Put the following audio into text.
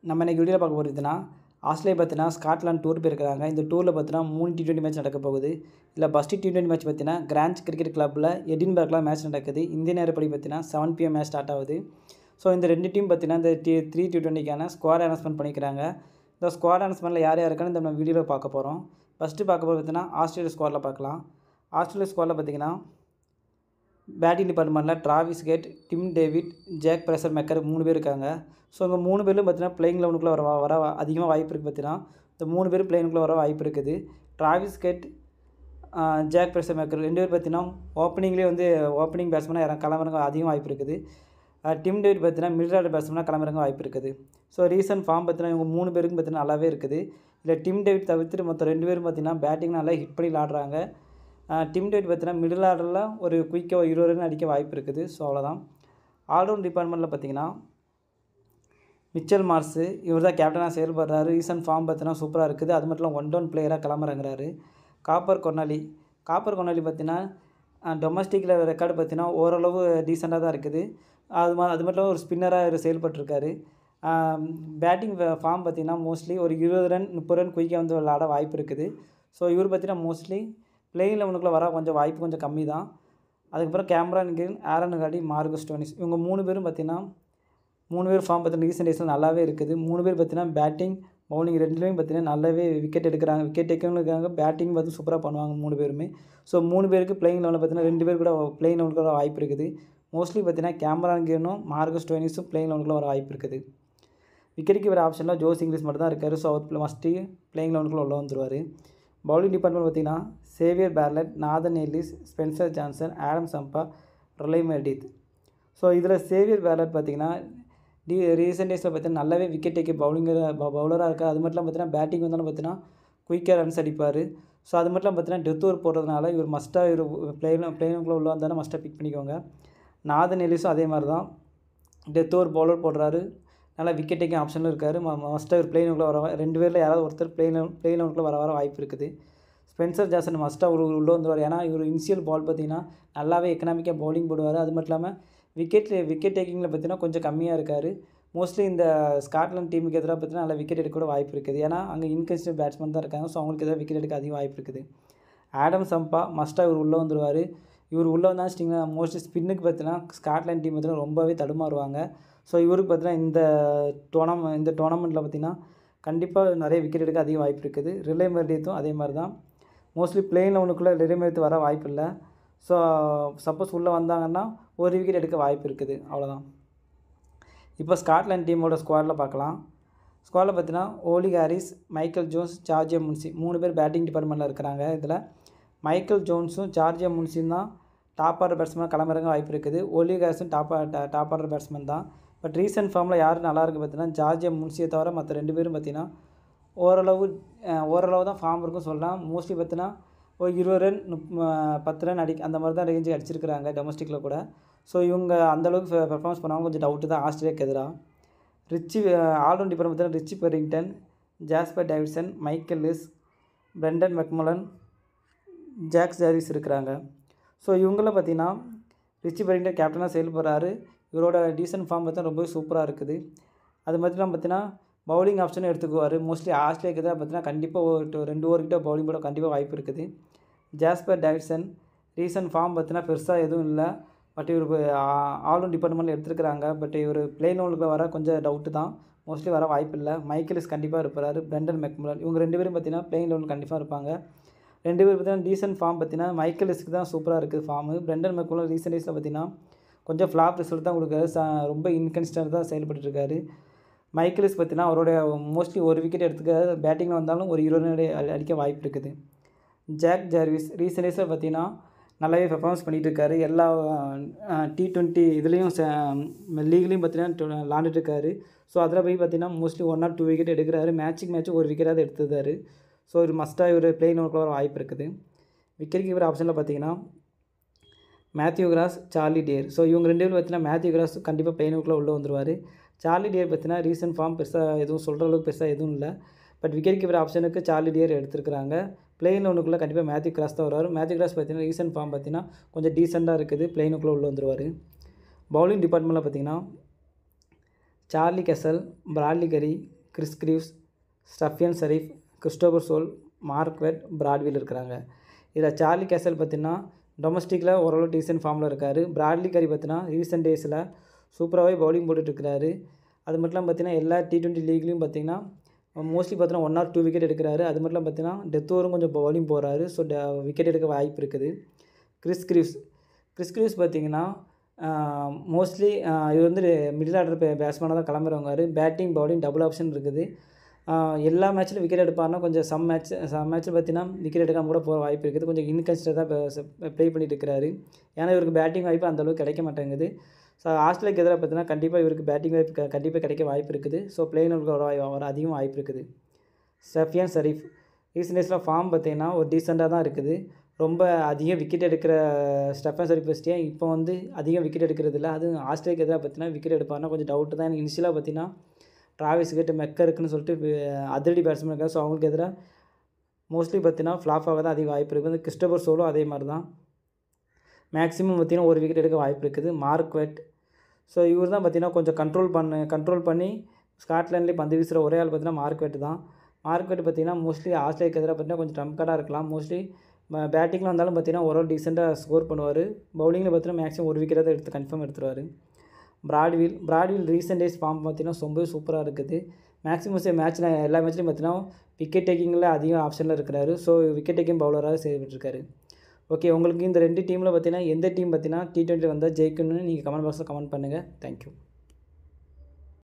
நம்ம இன்றைக்கி வீடியோவில் பார்க்க போகிறதுனா ஆஸ்திரேலியா பார்த்தீங்கன்னா ஸ்காட்லாந்து டூர் போயிருக்காங்க. இந்த டூரில் பார்த்தீங்கன்னா 3 T20 மேட்ச் நடக்க போகுது. இல்லை ஃபஸ்ட்டு T20 மேட்ச் பார்த்தீங்கன்னா கிராண்ட் கிரிக்கெட் கிளப்பில் எடின்பர்கில் மேட்ச் நடக்குது. இந்திய நேரப்படி பார்த்தீங்கன்னா 7 PM மேட்ச் ஸ்டார்ட் ஆகுது. ஸோ இந்த 2 டீம் பார்த்தீங்கன்னா இந்த 3 T20க்கான ஸ்குவாட் அனௌன்ஸ்மெண்ட் பண்ணிக்கிறாங்க. இந்த ஸ்குவாட் அனௌன்ஸ்மெண்ட்டில் யார் இருக்கான்னு இந்த நம்ம வீடியோவில் பார்க்க போகிறோம். ஃபஸ்ட்டு பார்க்க போகிறது பார்த்தீங்கன்னா ஆஸ்திரேலியா ஸ்குவாடில் பார்க்கலாம். ஆஸ்திரேலியா ஸ்குவாடில் பார்த்தீங்கன்னா பேட்டிங் டிபார்ட்மெண்ட்டில் Travis Head, Tim David, Jake Fraser McGurk 3 பேர் இருக்காங்க. ஸோ இந்த 3 பேரும் பார்த்தீங்கன்னா பிளேயிங் 11க்குள்ளே வர அதிகமாக வாய்ப்பு இருக்குது. பார்த்தீங்கன்னா இந்த 3 பேரும் பிளேயிங்குள்ளே வர வாய்ப்பு இருக்குது. Travis Head, Jake Fraser McGurk 2 பேர் பார்த்தீங்கன்னா ஓப்பனிங்லேயே ஓப்பனிங் பேட்ஸ்மேனாக கிளம்புறங்க அதிகம் வாய்ப்பு இருக்குது. டிம் டேவிட் பார்த்தீங்கன்னா மிடில் ஆர்டர் பேட்ஸ்மேனாக கிளம்புறங்க வாய்ப்பு இருக்குது. ஸோ ரீசன்ட் ஃபார்ம் பார்த்தீங்கன்னா இவங்க 3 பேருக்கும் பார்த்தீங்கன்னா நல்லாவே இருக்குது. இல்லை டிம் டேவிட் தவிர்த்துட்டு மொத்தம் 2 பேரும் பார்த்தீங்கன்னா பேட்டிங் நல்லா ஹிட் பண்ணி விளாடுறாங்க. டிம் டேவிட் பார்த்தீங்கன்னா மிடில் ஆர்டரில் ஒரு குயிக்காக ஒரு 20 ரன் அடிக்க வாய்ப்பு இருக்குது. ஸோ அவ்வளோதான். ஆல்ரவுண்ட் டிபார்ட்மெண்ட்டில் பார்த்தீங்கன்னா மிச்சல் மார்ஸு இவர் தான் கேப்டனாக செயல்படுறாரு. ரீசன்ட் ஃபார்ம் பார்த்தீங்கன்னா சூப்பராக இருக்குது. அது மட்டும் இல்லாமல் 1 டவுன் பிளேயராக கிளம்புறங்கிறாரு. காப்பர் கொர்னாலி பார்த்தீங்கன்னா டொமஸ்டிக்கில் ரெக்கார்டு பார்த்தீங்கன்னா ஓரளவு டீசெண்டாக தான் இருக்குது. அது மட்டும் ஒரு ஸ்பின்னராக செயல்பட்டுருக்காரு. பேட்டிங் ஃபார்ம் பார்த்தீங்கன்னா மோஸ்ட்லி ஒரு 20 ரன் 30 ரன் குயிக்காக விளாட வாய்ப்பு இருக்குது. ஸோ இவர் பார்த்தீங்கன்னா மோஸ்ட்லி பிளேயிங் 11க்குள்ளே வர வாய்ப்பு கொஞ்சம் கம்மி தான். அதுக்கப்புறம் கேமரான் கிரீன், ஆரன் கார்டி, மார்கஸ் ஸ்டோனிஸ் இவங்க 3 பேரும் பார்த்தீங்கன்னா 3 பேர் ஃபார்ம் பார்த்தீங்கன்னா ரீசெண்ட் டேஸில் நல்லாவே இருக்குது. 3 பேர் பார்த்தீங்கன்னா பேட்டிங் பவுலிங் ரெண்டுலேயும் பார்த்தீங்கன்னா நல்லாவே விக்கெட் எடுக்கிறாங்க. விக்கெட் டேக்கர்னு இருக்காங்க. பேட்டிங் பார்த்து சூப்பராக பண்ணுவாங்க 3 பேருமே. ஸோ 3 பேருக்கு பிளேயிங் 11 பார்த்தீங்கன்னா 2 பேர் கூட பிளேயிங் 11க்குள்ள வர வாய்ப்பு இருக்குது. மோஸ்ட்லி பார்த்தீங்கன்னா கேமரான் கிரீனும் மார்கஸ் ஸ்டோனிஸும் பிளேயிங் 11க்குள்ள வர வாய்ப்பு இருக்குது. விக்கெட்டுக்கு வர ஆப்ஷனில் ஜோஸ் இங்கிலீஷ் மட்டும் தான் இருக்கார். ஸோ அவர் மஸ்ட்டு பிளேயிங் 11க்குள்ள உள்ள வந்துடுவார். பவுலிங் டிபார்ட்மெண்ட் பார்த்தீங்கன்னா Xavier Bartlett, Nathan Ellis, Spencer Johnson, Adam Zampa, Riley Meredith. So இதில் சேவியர் பேர்லட் பார்த்தீங்கன்னா ரீசெண்ட் டேஸில் பார்த்தீங்கன்னா நல்லாவே விக்கெட் டேக்கர் பவுலராக இருக்கார். அது மட்டும் பார்த்தீங்கன்னா பேட்டிங் வந்தாலும் பார்த்தீங்கன்னா குயிக்காக ரன்ஸ் அடிப்பார். ஸோ அது மட்டும் பார்த்தீங்கன்னா டெத் ஓவர் போடுறதுனால இவர் மஸ்ட்டாக இவர் பிளேயிங்குள்ளே உள்ள வந்தாலும் மஸ்ட்டாக பிக் பண்ணிக்கோங்க. நாதன் எல்லிஸும் அதே மாதிரி தான் டெத் ஓவர் பவுலர் போடுறாரு. நல்லா விக்கெட் டேக்கிங் ஆப்ஷனில் இருக்கார். மஸ்ட்டாக இவர் பிளேயிங்குள்ளே வர 2 பேரில் யாராவது ஒருத்தர் பிளேயிங் 11க்குள்ளே வர வாய்ப்பு இருக்குது. ஸ்பென்சர் ஜான்சன் மஸ்ட்டாக உள்ளே வந்துடுவார். ஏன்னா இவர் இனிஷியல் பால் பார்த்தீங்கன்னா நல்லாவே எக்கனாமிக்காக பவுலிங் போடுவார். அது மட்டும் இல்லாமல் விக்கெட் டேக்கிங்கில் பார்த்தீங்கன்னா கொஞ்சம் கம்மியாக இருக்கார். மோஸ்ட்லி இந்த ஸ்காட்லாந்து டீமுக்கு எதிராக பார்த்தீங்கன்னா நல்லா விக்கெட் எடுக்க கூட வாய்ப்பு இருக்குது. ஏன்னா அங்கே இன்கன்சிஸ்டன்ட் பேட்ஸ்மேன் தான் இருக்காங்க. ஸோ அவங்களுக்கு எதாவது விக்கெட் எடுக்க அதிக வாய்ப்பு இருக்குது. ஆடம் சம்பா மஸ்ட்டாக இவர் உள்ளே வந்துடுவார். இவர் உள்ளே வந்தால் வச்சிட்டிங்கன்னா மோஸ்ட்லி ஸ்பின்னுக்கு பார்த்தீங்கன்னா ஸ்காட்லாந்து டீம் பார்த்தீங்கன்னா ரொம்பவே தடுமாறுவாங்க. ஸோ இவருக்கு பார்த்தீங்கன்னா இந்த டோர்னமெண்ட்டில் பார்த்தீங்கன்னா கண்டிப்பாக நிறைய விக்கெட் எடுக்க அதிக வாய்ப்பு இருக்குது. ரிலே மெர்டித்தும் அதே மாதிரி தான். மோஸ்ட்லி பிளேயிங் 11க்குள்ளே ரிலே மெர்டித் வர வாய்ப்பு இல்லை. ஸோ சப்போஸ் உள்ளே வந்தாங்கன்னா ஒரு விக்கெட் எடுக்க வாய்ப்பு இருக்குது. அவ்வளோதான். இப்போ ஸ்காட்லாந்து டீமோட ஸ்குவாடில் பார்க்கலாம். ஸ்குவாடில் பார்த்தீங்கன்னா Ollie Harris, Michael Jones, Georgia Munsey 3 பேர் பேட்டிங் டிபார்ட்மெண்ட்டில் இருக்கிறாங்க. இதில் மைக்கேல் ஜோன்ஸும் ஜார்ஜியா முன்சியும் தான் டாப் ஆர்டர் பேட்ஸ்மேன் கிளம்புறங்க வாய்ப்பு இருக்குது. ஓலி ஹாரிஸும் டாப் ஆர்டர் பேட்ஸ்மேன் தான். பட் ரீசெண்ட் ஃபார்மில் யார் நல்லா இருக்குது பார்த்தீங்கன்னா ஜார்ஜியா முன்சியை தவிர மற்ற 2 பேரும் பார்த்தீங்கன்னா ஓரளவு தான் ஃபார்ம் இருக்கும் சொல்லலாம். மோஸ்ட்லி பார்த்தீங்கன்னா ஒரு 20 ரன் 10 ரன் அந்த மாதிரி தான் ரேஞ்சு அடிச்சிருக்கிறாங்க டொமஸ்டிக்கில் கூட. ஸோ இவங்க அந்தளவுக்கு பெர்ஃபார்மன்ஸ் பண்ணாமல் கொஞ்சம் டவுட்டு தான் ஆஸ்திரேலியாவுக்கு எதிராக. ஆல்ரவுண்ட் டிபார்ட்மெண்ட் பார்த்தீங்கன்னா Richie Berrington, Jasper Davidson, Michael Leask, Brendan McMullen, Jack Jarvis இருக்கிறாங்க. ஸோ இவங்கள பார்த்தீங்கன்னா ரிச்சி பெரிங்டன் கேப்டனாக செயல்படுறாரு. இவரோட டீசன்ட் ஃபார்ம் பார்த்தீங்கன்னா ரொம்பவே சூப்பராக இருக்குது. அது மட்டும் பார்த்தீங்கன்னா பவுலிங் ஆப்ஷனும் எடுத்துக்குவார். மோஸ்ட்லி ஆஸ்திரேலியாவுக்கு தான் பார்த்தீங்கன்னா கண்டிப்பாக 2 ஓவர்கிட்ட பவுலிங் போட கண்டிப்பாக வாய்ப்பு இருக்குது. ஜாஸ்பர் டேவிட்சன் ரீசன்ட் ஃபார்ம் பார்த்தீங்கன்னா பெருசாக எதுவும் இல்லை. பட் இவர் ஆல்ரவுண்ட் டிபார்ட்மெண்ட்டில் எடுத்துருக்கிறாங்க. பட் இவர் பிளேயிங் 11க்குள்ள வர கொஞ்சம் டவுட்டு தான். மோஸ்ட்லி வர வாய்ப்பு இல்லை. மைக்கேலிஸ் கண்டிப்பாக இருப்பார். பிரெண்டன் மெக்மலன் இவங்க 2 பேரும் பார்த்தீங்கன்னா பிளேயிங் 11 கண்டிப்பாக இருப்பாங்க. 2 பேர் பார்த்தீங்கன்னா டீசன்ட் ஃபார்ம் பார்த்தீங்கன்னா மைக்கேலிஸ்க்கு தான் சூப்பராக இருக்குது ஃபார்மு. பிரெண்டன் மெக்மலன் ரீசெண்ட் டேஸில் பார்த்தீங்கன்னா கொஞ்சம் ஃப்ளாப் ரிசல்ட் தான் கொடுக்குறாரு. ரொம்ப இன்கன்சிஸ்டன்ட் தான் செயல்பட்டுருக்காரு. மைக்கேலிஸ் பார்த்தீங்கன்னா அவருடைய மோஸ்ட்லி ஒரு விக்கெட் எடுத்துக்காரு. பேட்டிங்கில் வந்தாலும் ஒரு 20 ரன் அடிக்க வாய்ப்பு இருக்குது. ஜாக் ஜார்விஸ் ரீசெண்ட் டேஸில் பார்த்தீங்கன்னா நல்லாவே பெர்ஃபார்மன்ஸ் பண்ணிகிட்டு இருக்காரு. எல்லா T20 இதுலேயும் லீக்லேயும் பார்த்தீங்கன்னா விளாண்டுட்டுருக்காரு. ஸோ அதில் போய் பார்த்தீங்கன்னா மோஸ்ட்லி 1 or 2 விக்கெட் எடுக்கிறாரு. மேட்ச்சுக்கு ஒரு விக்கெட்டாவது எடுத்துருந்தார். ஸோ இவர் மஸ்ட்டாக இவர் பிளேயிங் 11க்குள்ள வர வாய்ப்பு இருக்குது. விக்கெட் கீப்பர் ஆப்ஷனில் பார்த்தீங்கன்னா Matthew Cross, Charlie Tear. So இவங்க 2 பேரும் பார்த்தீங்கன்னா மேத்யூ கிராஸ் கண்டிப்பாக பிளேயிங் 11க்குள்ள உள்ளே வந்துடுவார். சார்லி டியர் பார்த்தீங்கன்னா ரீசெண்ட் ஃபார்ம் பெருசாக எதுவும் சொல்கிற அளவுக்கு பெருசாக எதுவும் இல்லை. பட் விக்கெட் கீப்பர் ஆப்ஷனுக்கு சார்லி டியர் எடுத்துருக்காங்க. பிளேயிங் 11க்குள்ளே கண்டிப்பாக மேத்யூ கிராஸ் தான் வருவார். மேத்யூ கிராஸ் பார்த்தீங்கன்னா ரீசெண்ட் ஃபார்ம் பார்த்தீங்கன்னா கொஞ்சம் டீசெண்டாக இருக்குது. பிளேயிங் 11க்குள்ளே உள்ளே வந்துடுவார். பவுலிங் டிபார்ட்மெண்ட்டில் பார்த்தீங்கன்னா Charlie Cassell, Bradley Currie, Chris Greaves, Safyaan Sharif, Christopher Sole, Mark Watt, Brad Wheal இருக்கிறாங்க. இதில் சார்லி கெசல் பார்த்தீங்கன்னா டொமஸ்டிக்கில் ஓரளவு டீசென்ட் ஃபார்மில் இருக்கார். பிராட்லி கரி பார்த்தீங்கன்னா ரீசெண்ட் டேஸில் சூப்பராகவே பவுலிங் போட்டுட்ருக்கிறாரு. அது மட்டும் இல்லாமல் பார்த்தீங்கன்னா எல்லா T20 லீக்லையும் பார்த்தீங்கன்னா மோஸ்ட்லி பார்த்தீங்கன்னா 1 or 2 விக்கெட் எடுக்கிறாரு. அது மட்டும் இல்லாமல் பார்த்தீங்கன்னா டெத் ஓவரும் கொஞ்சம் பவுலிங் போகிறாரு. ஸோ விக்கெட் எடுக்க வாய்ப்பு இருக்குது. கிறிஸ் கிரீவ்ஸ் பார்த்தீங்கன்னா மோஸ்ட்லி இது வந்து மிடில் ஆர்டர் பேட்ஸ்மேனாக தான் கிளம்புறவங்க. பேட்டிங் பவுலிங் டபுள் ஆப்ஷன் இருக்குது. எல்லா மேட்ச்சிலும் விக்கெட் எடுப்பாருன்னா கொஞ்சம் சம் மேட்ச்சில் பார்த்தீங்கன்னா விக்கெட் எடுக்காமல் கூட போகிற வாய்ப்பு இருக்குது. கொஞ்சம் இன்கன்சிஸ்டண்ட்டாக ப்ளே பண்ணிட்டு இருக்கிறாரு. ஏன்னா இவருக்கு பேட்டிங் வாய்ப்பு அந்தளவுக்கு கிடைக்க மாட்டேங்குது. ஸோ ஆஸ்திரேலியாவுக்கு எதிராக பார்த்தீங்கன்னா கண்டிப்பாக இவருக்கு பேட்டிங் வாய்ப்பு கண்டிப்பாக கிடைக்க வாய்ப்பு இருக்குது. ஸோ பிளேயினருக்கு வர அதிகம் வாய்ப்பு இருக்குது. ஸ்டெஃபியன் ஷெரீஃப் ரீசெண்ட் டேஸில் ஃபார்ம் பார்த்தீங்கன்னா ஒரு டீசெண்டாக தான் இருக்குது. ரொம்ப அதிகம் விக்கெட் எடுக்கிற ஸ்டெஃபியன் ஷெரீஃப் ஃபஸ்ட்டே இப்போ வந்து அதிகம் விக்கெட் எடுக்கிறது இல்லை. அதுவும் ஆஸ்திரேலியாவுக்கு எதிராக பார்த்தீங்கன்னா விக்கெட் எடுப்பாருன்னா கொஞ்சம் டவுட்டு தான். எனக்கு இனிஷியலாக பார்த்தீங்கன்னா டிராவிஸ் ஹெட், மெக்கருக்குன்னு சொல்லிட்டு அதிரடி பேட்ஸ்மேன் இருக்காரு. ஸோ அவங்களுக்கு எதிராக மோஸ்ட்லி பார்த்தீங்கன்னா ஃப்ளாப் ஆக தான் அதிக வாய்ப்பு இருக்குது. கிறிஸ்டோபர் சோலும் அதே மாதிரி தான். மேக்ஸிமம் பார்த்தீங்கன்னா ஒரு விக்கெட் எடுக்க வாய்ப்பு இருக்குது. மார்க்வெட், ஸோ இவர் தான் பார்த்தீங்கன்னா கொஞ்சம் கண்ட்ரோல் பண்ணி ஸ்காட்லாண்ட்லேயே பந்து வீசுகிற ஒரே ஆள் பார்த்தீங்கன்னா மார்க்வெட் தான். மார்க்வெட் பார்த்தீங்கன்னா மோஸ்ட்லி ஆஸ்திரேலியாவுக்கு எதிராக பார்த்தீங்கன்னா கொஞ்சம் ட்ரம்ப் கார்டாக இருக்கலாம். மோஸ்ட்லி பேட்டிங்கில் வந்தாலும் பார்த்தீங்கன்னா ஓரளவு டீசெண்டாக ஸ்கோர் பண்ணுவார். பவுலிங்கில் பார்த்தீங்கன்னா மேக்ஸிமம் ஒரு விக்கெட்டை தான் கன்ஃபார்ம் எடுத்துருவார். பிராட்வில் ரீசெண்ட் டேஸ் ஃபார்ம் பார்த்தீங்கன்னா ரொம்ப சூப்பராக இருக்குது. மேக்ஸிமம் மேட்ச்சில் எல்லா மேட்ச்லையும் பார்த்தீங்கன்னா விக்கெட் டேக்கிங்கில் அதிகம் ஆப்ஷனில் இருக்கிறாரு. ஸோ விக்கெட் டேக்கிங் பவுலராக செயல்பட்டுருக்காரு. ஓகே, உங்களுக்கு இந்த 2 டீமில் பார்த்தீங்கன்னா எந்த டீம் பார்த்தீங்கன்னா T20 வந்தால் ஜெயிக்கணும்னு நீங்கள் கமெண்ட் பாக்ஸில் கமெண்ட் பண்ணுங்கள். தேங்க்யூ.